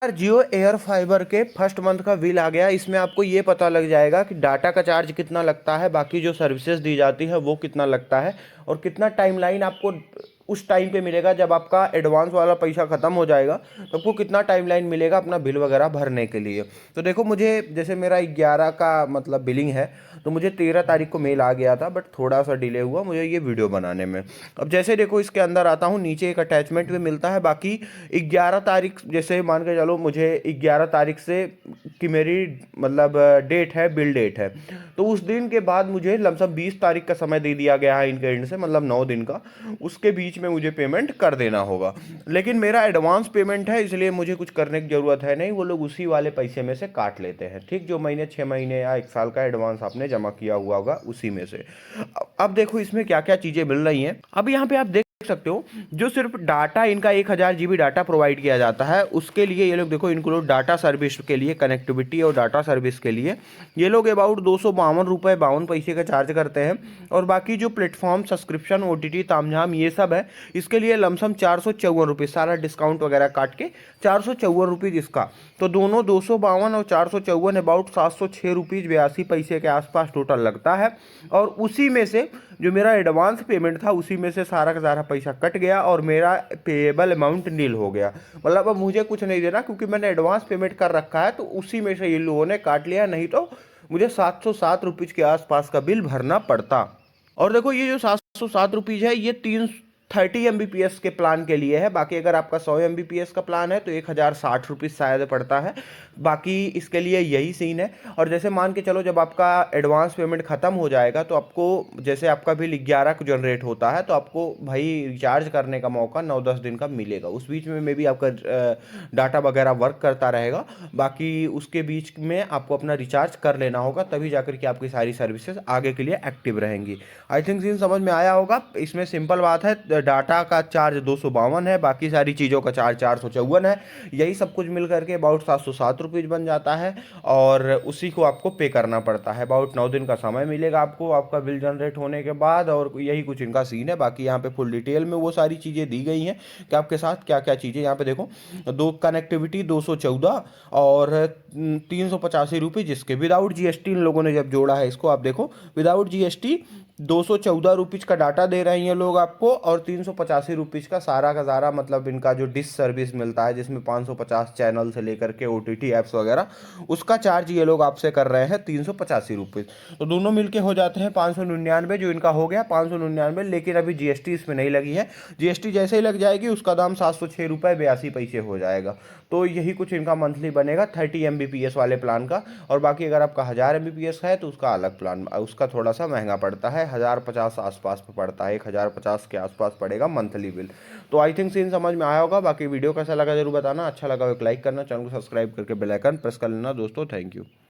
यार जियो air fibre के first month का बिल आ गया। इसमें आपको ये पता लग जाएगा कि डाटा का चार्ज कितना लगता है, बाकी जो सर्विसेज दी जाती है वो कितना लगता है, और कितना टाइमलाइन आपको उस टाइम पे मिलेगा जब आपका एडवांस वाला पैसा ख़त्म हो जाएगा, तो आपको कितना टाइमलाइन मिलेगा अपना बिल वगैरह भरने के लिए। तो देखो, मुझे जैसे मेरा 11 का मतलब बिलिंग है, तो मुझे 13 तारीख को मेल आ गया था, बट थोड़ा सा डिले हुआ मुझे ये वीडियो बनाने में। अब जैसे देखो, इसके अंदर आता हूँ, नीचे एक अटैचमेंट भी मिलता है। बाकी 11 तारीख, जैसे मान के चलो मुझे 11 तारीख से कि मेरी मतलब डेट है, बिल डेट है, तो उस दिन के बाद मुझे लमसम 20 तारीख का समय दे दिया गया है इनके एंड से, मतलब 9 दिन का। उसके बीच में मुझे पेमेंट कर देना होगा। लेकिन मेरा एडवांस पेमेंट है, इसलिए मुझे कुछ करने की ज़रूरत है नहीं। वो लोग उसी वाले पैसे में से काट लेते हैं, ठीक, जो महीने 6 महीने या 1 साल का एडवांस आपने जमा किया हुआ होगा उसी में से। अब देखो इसमें क्या क्या चीज़ें मिल रही हैं। अब यहाँ पे आप देख सकते हो, जो सिर्फ डाटा इनका 1000 GB डाटा प्रोवाइड किया जाता है, उसके लिए ये लोग देखो, इनको लोग डाटा सर्विस के लिए, कनेक्टिविटी और डाटा सर्विस के लिए ये लोग अबाउट 252 रुपये 52 पैसे का चार्ज करते हैं। और बाकी जो प्लेटफॉर्म सब्सक्रिप्शन, OTT तामझाम ये सब है, इसके लिए लमसम 454 रुपये, सारा डिस्काउंट वगैरह काट के 454 रुपीज़ इसका। तो दोनों 252 और 454 अबाउट 706 रुपीज़ 82 पैसे के आसपास टोटल लगता है। और उसी में से जो मेरा एडवांस पेमेंट था, उसी में से सारा का सारा पैसा कट गया और मेरा पेएबल अमाउंट नील हो गया। मतलब अब मुझे कुछ नहीं देना, क्योंकि मैंने एडवांस पेमेंट कर रखा है, तो उसी में से ये लोगों ने काट लिया। नहीं तो मुझे 707 रुपीज़ के आसपास का बिल भरना पड़ता। और देखो, ये जो 707 रुपीज़ है, ये 30 MBPS के प्लान के लिए है। बाकी अगर आपका 100 MBPS का प्लान है तो 1060 रुपीज़ शायद पड़ता है। बाकी इसके लिए यही सीन है। और जैसे मान के चलो, जब आपका एडवांस पेमेंट ख़त्म हो जाएगा, तो आपको, जैसे आपका बिल 11 को जनरेट होता है, तो आपको भाई रिचार्ज करने का मौका 9-10 दिन का मिलेगा। उस बीच में भी आपका डाटा वगैरह वर्क करता रहेगा। बाकी उसके बीच में आपको अपना रिचार्ज कर लेना होगा, तभी जाकर के आपकी सारी सर्विसेज आगे के लिए एक्टिव रहेंगी। आई थिंक सीन समझ में आया होगा। इसमें सिंपल बात है, डाटा का चार्ज 252 है, बाकी सारी चीज़ों का चार्ज 454 है। यही सब कुछ मिल करके अबाउट 707 रुपीज़ बन जाता है, और उसी को आपको पे करना पड़ता है। अबाउट 9 दिन का समय मिलेगा आपको आपका बिल जनरेट होने के बाद, और यही कुछ इनका सीन है। बाकी यहाँ पे फुल डिटेल में वो सारी चीज़ें दी गई हैं कि आपके साथ क्या क्या चीज़ें। यहाँ पे देखो, दो कनेक्टिविटी 214 और 385 रुपये, जिसके विदाउट GST इन लोगों ने जब जोड़ा है इसको, आप देखो विदाउट GST 214 रुपीज़ का डाटा दे रहे हैं ये लोग आपको, और 385 रुपीज़ का सारा मतलब इनका जो डिश सर्विस मिलता है, जिसमें 550 चैनल से लेकर के OTT ऐप्स वगैरह, उसका चार्ज ये लोग आपसे कर रहे हैं 385 रुपीज़। तो दोनों मिलके हो जाते हैं 599, जो इनका हो गया 599। लेकिन अभी GST इसमें नहीं लगी है। GST जैसे ही लग जाएगी, उसका दाम 706 रुपये 82 पैसे हो जाएगा। तो यही कुछ इनका मंथली बनेगा 30 MBPS वाले प्लान का। और बाकी अगर आपका 1000 MBPS है, तो उसका अलग प्लान, उसका थोड़ा सा महंगा पड़ता है, 1050 आसपास पे पड़ता है, 1050 के आसपास पड़ेगा मंथली बिल। तो आई थिंक सीन समझ में आया होगा। बाकी वीडियो कैसा लगा जरूर बताना, अच्छा लगा एक लाइक करना, चैनल को सब्सक्राइब करके बेल आइकन प्रेस कर लेना दोस्तों। Thank you.